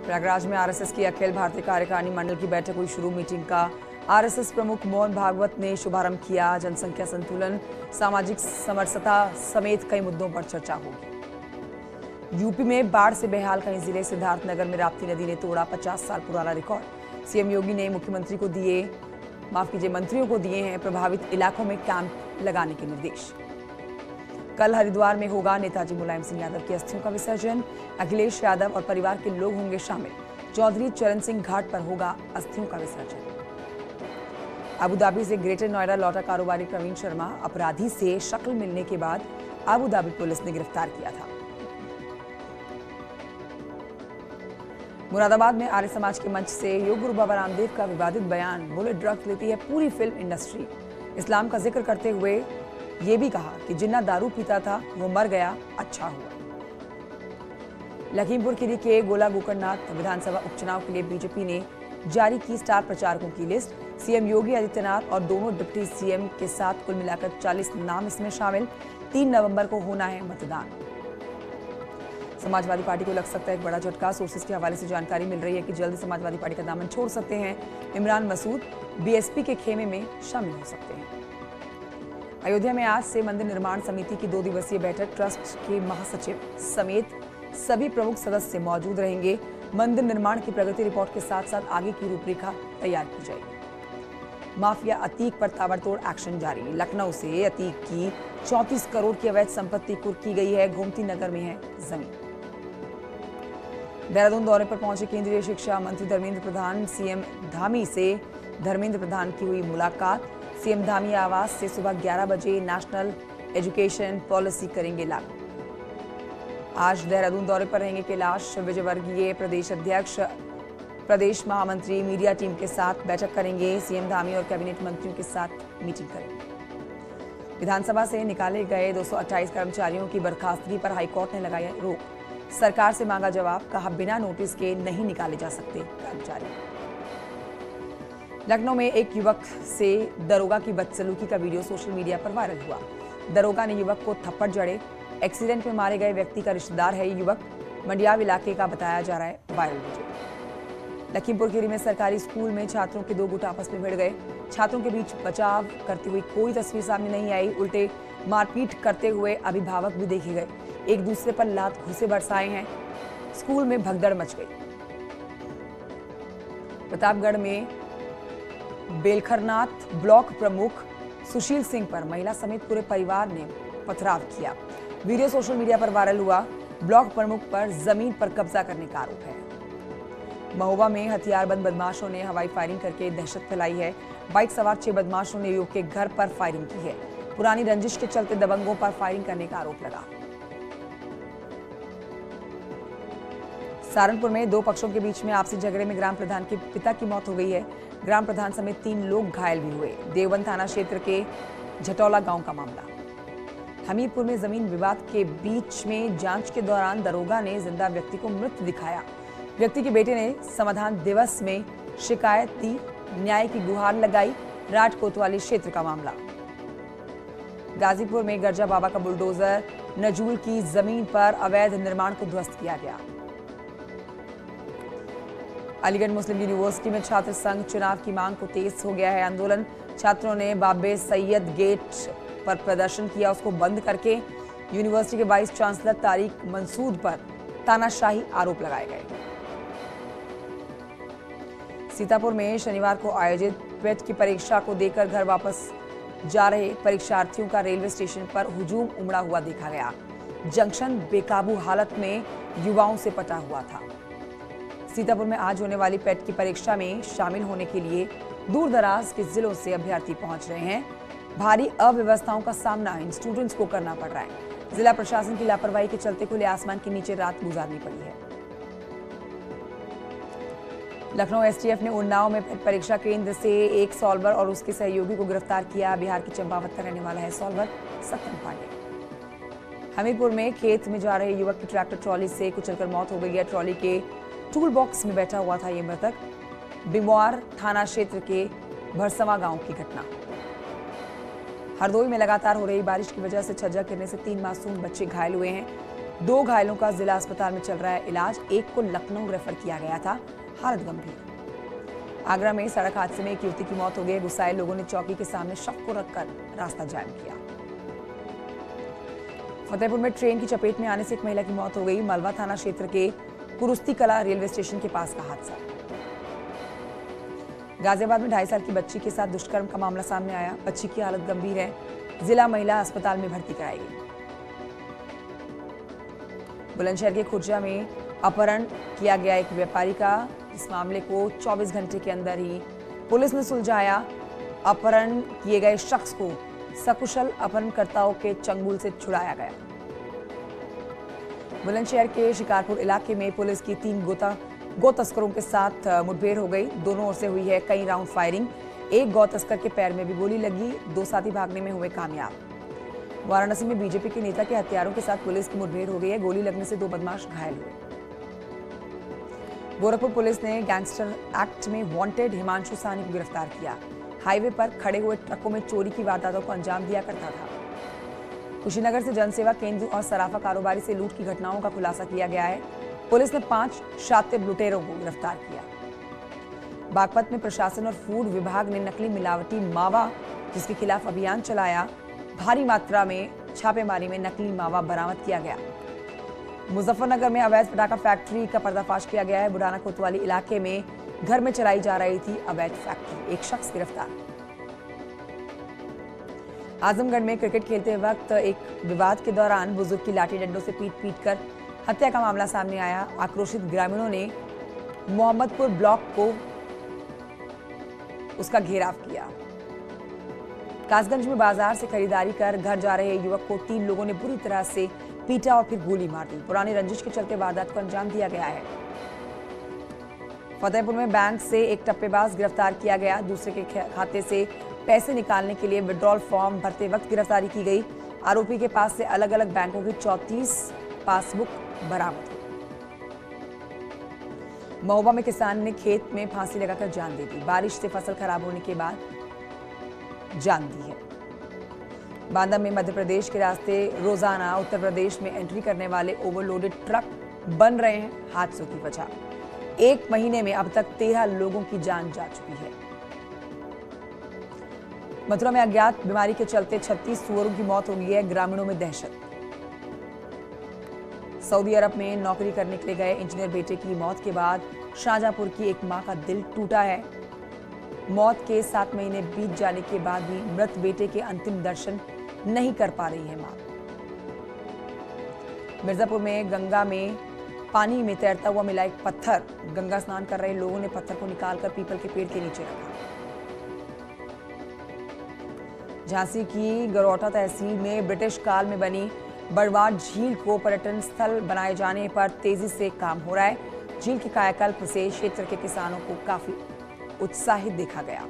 प्रयागराज में आरएसएस की अखिल भारतीय कार्यकारिणी मंडल की बैठक हुई शुरू। मीटिंग का आरएसएस प्रमुख मोहन भागवत ने शुभारंभ किया। जनसंख्या संतुलन, सामाजिक समरसता समेत कई मुद्दों पर चर्चा होगी। यूपी में बाढ़ से बेहाल कई जिले। सिद्धार्थनगर में राप्ती नदी ने तोड़ा 50 साल पुराना रिकॉर्ड। सीएम योगी ने मंत्रियों को दिए हैं प्रभावित इलाकों में कैंप लगाने के निर्देश। कल हरिद्वार में होगा नेताजी मुलायम सिंह यादव की अस्थियों का विसर्जन। अखिलेश यादव और परिवार के लोग होंगे शामिल। चौधरी चरण सिंह घाट पर होगा अस्थियों का विसर्जन। अबुधाबी से ग्रेटर नोएडा लौटा कारोबारी प्रवीण शर्मा अपराधी से शक्ल मिलने के बाद अबुधाबी पुलिस ने गिरफ्तार किया था। मुरादाबाद में आर्य समाज के मंच से योग गुरु बाबा रामदेव का विवादित बयान। बोले ड्रग्स लेती है पूरी फिल्म इंडस्ट्री। इस्लाम का जिक्र करते हुए ये भी कहा कि जिन्ना दारू पीता था वो मर गया, अच्छा हुआ। लखीमपुर खीरी के गोला गोकर्णनाथ विधानसभा उपचुनाव के लिए बीजेपी ने जारी की स्टार प्रचारकों की लिस्ट। सीएम योगी आदित्यनाथ और दोनों डिप्टी सीएम के साथ कुल मिलाकर 40 नाम इसमें शामिल। 3 नवंबर को होना है मतदान। समाजवादी पार्टी को लग सकता है एक बड़ा झटका। सोर्सेज के हवाले से जानकारी मिल रही है कि जल्द समाजवादी पार्टी का दामन छोड़ सकते हैं इमरान मसूद। बीएसपी के खेमे में शामिल हो सकते हैं। अयोध्या में आज से मंदिर निर्माण समिति की 2 दिवसीय बैठक। ट्रस्ट के महासचिव समेत सभी प्रमुख सदस्य मौजूद रहेंगे। मंदिर निर्माण की प्रगति रिपोर्ट के साथ साथ आगे की रूपरेखा तैयार की जाएगी। माफिया अतीक पर ताबड़तोड़ एक्शन जारी। लखनऊ से अतीक की 34 करोड़ की अवैध संपत्ति कुर्क की गई है। गोमती नगर में है जमीन। देहरादून दौरे पर पहुंचे केंद्रीय शिक्षा मंत्री धर्मेंद्र प्रधान। सीएम धामी से धर्मेंद्र प्रधान की हुई मुलाकात। सीएम धामी आवास से सुबह 11 बजे नेशनल एजुकेशन पॉलिसी करेंगे लागू। आज देहरादून दौरे पर रहेंगे कैलाश विजयवर्गीय। प्रदेश अध्यक्ष, प्रदेश महामंत्री मीडिया टीम के साथ बैठक करेंगे। सीएम धामी और कैबिनेट मंत्रियों के साथ मीटिंग करेंगे। विधानसभा से निकाले गए 228 कर्मचारियों की बर्खास्तगी पर हाईकोर्ट ने लगाई रोक। सरकार से मांगा जवाब। कहा बिना नोटिस के नहीं निकाले जा सकते कर्मचारी। लखनऊ में एक युवक से दरोगा की बदसलूकी का वीडियो सोशल मीडिया पर वायरल हुआ। दरोगा ने युवक को थप्पड़ जड़े। एक्सीडेंट में मारे गए व्यक्ति का रिश्तेदार है ये युवक। मंडियाव इलाके का बताया जा रहा है वायरल वीडियो। लखीमपुर खीरी में सरकारी स्कूल में छात्रों के 2 गुट आपस में भिड़ गए। छात्रों के बीच बचाव करती हुई कोई तस्वीर सामने नहीं आई। उल्टे मारपीट करते हुए अभिभावक भी देखे गए। एक दूसरे पर लात घूंसे बरसाए हैं। स्कूल में भगदड़ मच गई। प्रतापगढ़ में बेलखरनाथ ब्लॉक प्रमुख सुशील सिंह पर महिला समेत पूरे परिवार ने पथराव किया। वीडियो सोशल मीडिया पर वायरल हुआ। ब्लॉक प्रमुख पर जमीन पर कब्जा करने का आरोप है। महोबा में हथियारबंद बदमाशों ने हवाई फायरिंग करके दहशत फैलाई है। बाइक सवार 6 बदमाशों ने युवक के घर पर फायरिंग की है। पुरानी रंजिश के चलते दबंगों पर फायरिंग करने का आरोप लगा। सहारनपुर में 2 पक्षों के बीच में आपसी झगड़े में ग्राम प्रधान के पिता की मौत हो गई है। ग्राम प्रधान समेत 3 लोग घायल भी हुए। देवबंद थाना क्षेत्र के झटौला गांव का मामला। हमीरपुर में जमीन विवाद के बीच में जांच के दौरान दरोगा ने जिंदा व्यक्ति को मृत दिखाया। व्यक्ति के बेटे ने समाधान दिवस में शिकायत दी। न्याय की गुहार लगाई। राज कोतवाली क्षेत्र का मामला। गाजीपुर में गर्जा बाबा का बुलडोजर। नजूल की जमीन पर अवैध निर्माण को ध्वस्त किया गया। अलीगढ़ मुस्लिम यूनिवर्सिटी में छात्र संघ चुनाव की मांग को तेज हो गया है आंदोलन। छात्रों ने बाबे सैयद गेट पर प्रदर्शन किया, उसको बंद करके यूनिवर्सिटी के वाइस चांसलर तारिक मंसूद पर तानाशाही आरोप लगाए गए। सीतापुर में शनिवार को आयोजित पेट की परीक्षा को देकर घर वापस जा रहे परीक्षार्थियों का रेलवे स्टेशन पर हुजूम उमड़ा हुआ देखा गया। जंक्शन बेकाबू हालत में युवाओं से पटा हुआ था। सीतापुर में आज होने वाली पेट की परीक्षा में शामिल होने के लिए दूर दराज के जिलों से अभ्यर्थी पहुंच रहे हैं। भारी अव्यवस्थाओं का सामना इन स्टूडेंट्स को करना पड़ रहा है। जिला प्रशासन की लापरवाही के चलते खुले आसमान के नीचे रात गुजारनी पड़ी है। लखनऊ एसटीएफ ने उन्नाव में पेट परीक्षा केंद्र से एक सॉल्वर और उसके सहयोगी को गिरफ्तार किया। बिहार के चंपावत का रहने वाला है सॉल्वर सत्यम पांडे। हमीरपुर में खेत में जा रहे युवक की ट्रैक्टर ट्रॉली से कुचलकर मौत हो गई है। ट्रॉली के टूल बॉक्स में बैठा हुआ था ये मृतक। बिमवार थाना क्षेत्र के भरसवा गांव की घटना। हरदोई में लगातार हो रही बारिश की वजह से छज्जा गिरने से 3 मासूम बच्चे घायल हुए हैं। 2 घायलों का जिला अस्पताल में चल रहा है इलाज। एक को लखनऊ रेफर किया गया था, हालत गंभीर। आगरा में सड़क हादसे में एक युवती की मौत हो गई। गुस्साए लोगों ने चौकी के सामने शव को रखकर रास्ता जाम किया। फतेहपुर में ट्रेन की चपेट में आने से एक महिला की मौत हो गई। मलवा थाना क्षेत्र के कुरुस्ती कला रेलवे स्टेशन के पास का हादसा। गाजियाबाद में 2.5 साल की बच्ची के साथ दुष्कर्म का मामला सामने आया। बच्ची की हालत गंभीर है, जिला महिला अस्पताल में भर्ती कराई गई। बुलंदशहर के खुर्जा में अपहरण किया गया एक व्यापारी का। इस मामले को 24 घंटे के अंदर ही पुलिस ने सुलझाया। अपहरण किए गए शख्स को सकुशल अपहरणकर्ताओं के चंगुल से छुड़ाया गया। बुलंदशहर के शिकारपुर इलाके में पुलिस की 3 गो तस्करों के साथ मुठभेड़ हो गई। दोनों ओर से हुई है कई राउंड फायरिंग। एक गौ तस्कर के पैर में भी गोली लगी। 2 साथी भागने में हुए कामयाब। वाराणसी में बीजेपी के नेता के हथियारों के साथ पुलिस की मुठभेड़ हो गई है। गोली लगने से 2 बदमाश घायल हुए। गोरखपुर पुलिस ने गैंगस्टर एक्ट में वांटेड हिमांशु साहनी को गिरफ्तार किया। हाईवे पर खड़े हुए ट्रकों में चोरी की वारदातों को अंजाम दिया करता था। कुशीनगर से जनसेवा केंद्र और सराफा कारोबारी से लूट की घटनाओं का खुलासा किया गया है। पुलिस ने 5 शातिर लुटेरों को गिरफ्तार किया। बागपत में प्रशासन और फूड विभाग ने नकली मिलावटी मावा जिसके खिलाफ अभियान चलाया। भारी मात्रा में छापेमारी में नकली मावा बरामद किया गया। मुजफ्फरनगर में अवैध पटाखा फैक्ट्री का पर्दाफाश किया गया है। बुढ़ाना कोतवाली इलाके में घर में चलाई जा रही थी अवैध फैक्ट्री। एक शख्स गिरफ्तार। आजमगढ़ में क्रिकेट खेलते वक्त एक विवाद के दौरान बुजुर्ग की लाठी डंडों से पीट कर हत्या का मामला सामने आया। आक्रोशित ग्रामीणों ने मोहम्मदपुर ब्लॉक को उसका घेराव किया। कासगंज में बाजार से खरीदारी कर घर जा रहे युवक को 3 लोगों ने बुरी तरह से पीटा और फिर गोली मार दी। पुरानी रंजिश के चलते वारदात को अंजाम दिया गया है। फतेहपुर में बैंक से एक टप्पेबाज गिरफ्तार किया गया। दूसरे के खाते से पैसे निकालने के लिए विड्रॉल फॉर्म भरते वक्त गिरफ्तारी की गई। आरोपी के पास से अलग अलग बैंकों की 34 पासबुक बरामद हुई। महोबा में किसान ने खेत में फांसी लगाकर जान दे दी। बारिश से फसल खराब होने के बाद जान दी है। बांदा में मध्य प्रदेश के रास्ते रोजाना उत्तर प्रदेश में एंट्री करने वाले ओवरलोडेड ट्रक बन रहे हैं हादसों की वजह। 1 महीने में अब तक 13 लोगों की जान जा चुकी है। मथुरा में अज्ञात बीमारी के चलते 36 सुअरों की मौत हो गई है। ग्रामीणों में दहशत। सऊदी अरब में नौकरी करने के लिए गए इंजीनियर बेटे की मौत के बाद शाहजहांपुर की एक मां का दिल टूटा है। मौत के 7 महीने बीत जाने के बाद भी मृत बेटे के अंतिम दर्शन नहीं कर पा रही है मां। मिर्जापुर में गंगा में पानी में तैरता हुआ मिला एक पत्थर। गंगा स्नान कर रहे लोगों ने पत्थर को निकालकर पीपल के पेड़ के नीचे रखा। झांसी की गरौटा तहसील में ब्रिटिश काल में बनी बड़वाड़ झील को पर्यटन स्थल बनाए जाने पर तेजी से काम हो रहा है। झील के कायाकल्प से क्षेत्र के किसानों को काफी उत्साहित देखा गया।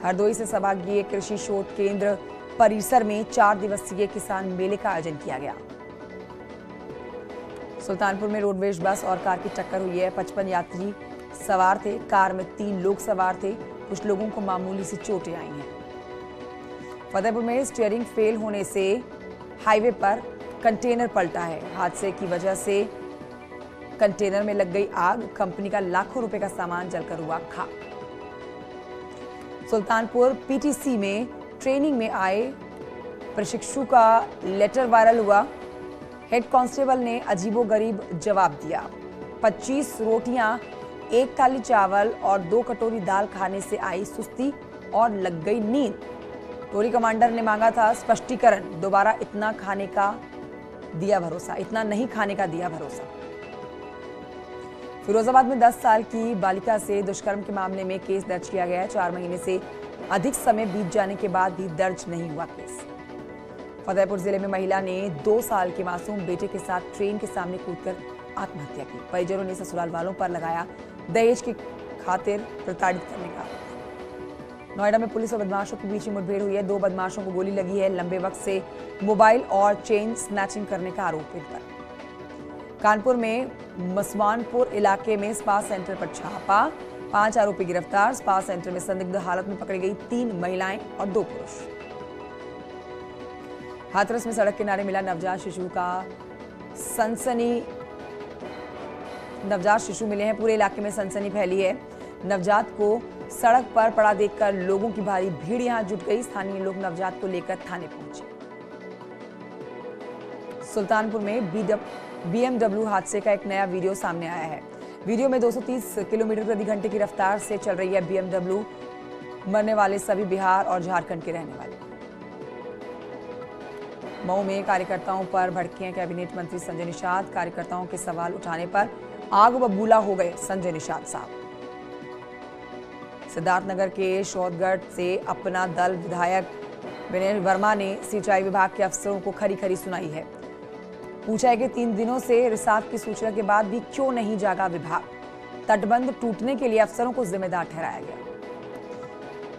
हरदोई से सभागीय कृषि शोध केंद्र परिसर में 4 दिवसीय किसान मेले का आयोजन किया गया। सुल्तानपुर में रोडवेज बस और कार की टक्कर हुई है। 55 यात्री सवार थे। कार में 3 लोग सवार थे। कुछ लोगों को मामूली सी चोटें आई हैं। फतेहपुर में स्टीयरिंग फेल होने से हाईवे पर कंटेनर पलटा है। हादसे की वजह से कंटेनर में लग गई आग। कंपनी का लाखों रुपए का सामान जलकर हुआ खाक। सुल्तानपुर पीटीसी में ट्रेनिंग में आए प्रशिक्षु का लेटर वायरल हुआ। हेड कांस्टेबल ने अजीबोगरीब जवाब दिया। 25 रोटियां, 1 थाली चावल और 2 कटोरी दाल खाने से आई सुस्ती और लग गई नींद। टोरी कमांडर ने मांगा था स्पष्टीकरण। दोबारा इतना नहीं खाने का दिया भरोसा। फिरोजाबाद में 10 साल की बालिका से दुष्कर्म के मामले में केस दर्ज किया गया है। 4 महीने से अधिक समय बीत जाने के बाद भी दर्ज नहीं हुआ केस। फतेहपुर जिले में महिला ने 2 साल के मासूम बेटे के साथ ट्रेन के सामने कूदकर आत्महत्या की। परिजनों ने ससुराल वालों पर लगाया दहेज की खातिर प्रताड़ित करने का आरोप। नोएडा में पुलिस और बदमाशों के बीच मुठभेड़ हुई है। 2 बदमाशों को गोली लगी है। लंबे वक्त से मोबाइल और चेन स्नैचिंग करने का आरोप इन पर। कानपुर में मसवानपुर इलाके में स्पा सेंटर पर छापा। 5 आरोपी गिरफ्तार। स्पा सेंटर में संदिग्ध हालत में पकड़ी गई 3 महिलाएं और 2 पुरुष। हाथरस में सड़क किनारे मिला नवजात शिशु का सनसनी नवजात शिशु मिले हैं। पूरे इलाके में सनसनी फैली है। नवजात को सड़क पर पड़ा देखकर लोगों की भारी भीड़ यहां जुट गई। स्थानीय लोग नवजात को लेकर थाने पहुंचे। सुल्तानपुर में BMW हादसे का एक नया वीडियो सामने आया है। वीडियो में 230 किलोमीटर प्रति घंटे की रफ्तार से चल रही है BMW। मरने वाले सभी बिहार और झारखंड के रहने वाले। मऊ में कार्यकर्ताओं पर भड़के हैं कैबिनेट मंत्री संजय निषाद। कार्यकर्ताओं के सवाल उठाने पर आग बबूला हो गए संजय निषाद साहब। सिद्धार्थनगर के शौदगढ़ से अपना दल विधायक विनय वर्मा ने सिंचाई विभाग के अफसरों को खरी खरी सुनाई है। पूछा है कि 3 दिनों से रिसाव की सूचना के बाद भी क्यों नहीं जागा विभाग। तटबंध टूटने के लिए अफसरों को जिम्मेदार ठहराया गया।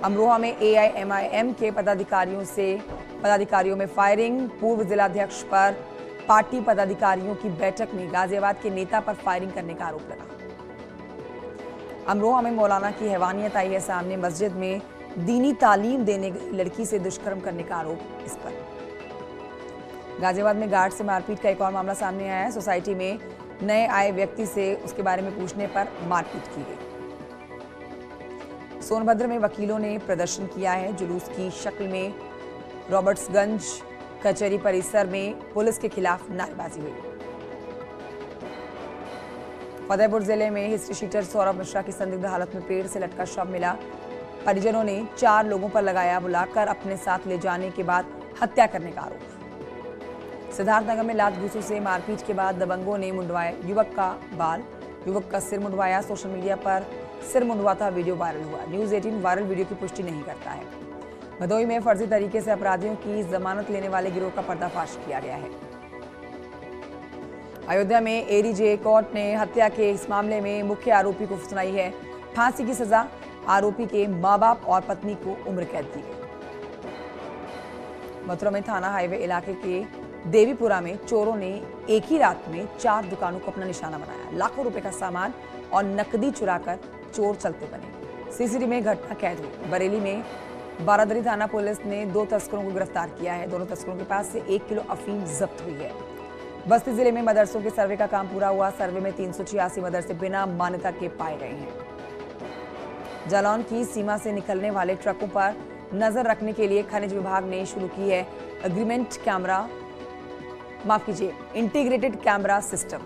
अमरोहा में AIMIM के पदाधिकारियों में फायरिंग। पूर्व जिलाध्यक्ष पर पार्टी पदाधिकारियों की बैठक में गाजियाबाद के नेता पर फायरिंग करने का आरोप लगा। अमरोहा में मौलाना की हैवानियत आई है सामने। मस्जिद में दीनी तालीम देने गई लड़की से दुष्कर्म करने का आरोप इस पर। गाजियाबाद में गार्ड से मारपीट का एक और मामला सामने आया है। सोसाइटी में नए आए व्यक्ति से उसके बारे में पूछने पर मारपीट की गई। सोनभद्र में वकीलों ने प्रदर्शन किया है। जुलूस की शक्ल में रॉबर्ट्सगंज कचहरी परिसर में पुलिस के खिलाफ नारेबाजी हुई। फतेहपुर जिले में हिस्ट्री शीटर सौरभ मिश्रा की संदिग्ध हालत में पेड़ से लटका शव मिला। परिजनों ने 4 लोगों पर लगाया बुलाकर अपने साथ ले जाने के बाद हत्या करने का आरोप। सिद्धार्थनगर में लात घूंसों से मारपीट के बाद दबंगों ने मुंडवाया युवक का बाल। युवक का सिर मुंडवाया। सोशल मीडिया पर सिर मुंडवाता वीडियो वायरल हुआ। न्यूज़ 18 वायरल वीडियो की पुष्टि नहीं करता है। भदोही में फर्जी तरीके से अपराधियों की जमानत लेने वाले गिरोह का पर्दाफाश किया गया है। अयोध्या में ADJ कोर्ट ने हत्या के इस मामले में मुख्य आरोपी को सुनाई है फांसी की सजा। आरोपी के मां बाप और पत्नी को उम्र कैद दी गई। मथुरा में थाना हाईवे इलाके के देवीपुरा में चोरों ने एक ही रात में 4 दुकानों को अपना निशाना बनाया। लाखों रुपए का सामान और नकदी चुराकर चोर चलते बने। CCTV में घटना कैद हुई। बरेली में बारादरी थाना पुलिस ने 2 तस्करों को गिरफ्तार किया है। दोनों तस्करों के पास से 1 किलो अफीम जब्त हुई है। बस्ती जिले में मदरसों के सर्वे का काम पूरा हुआ। सर्वे में 386 मदरसे बिना मान्यता के पाए गए हैं। जालौन की सीमा से निकलने वाले ट्रकों पर नजर रखने के लिए खनिज विभाग ने शुरू की है इंटीग्रेटेड कैमरा सिस्टम।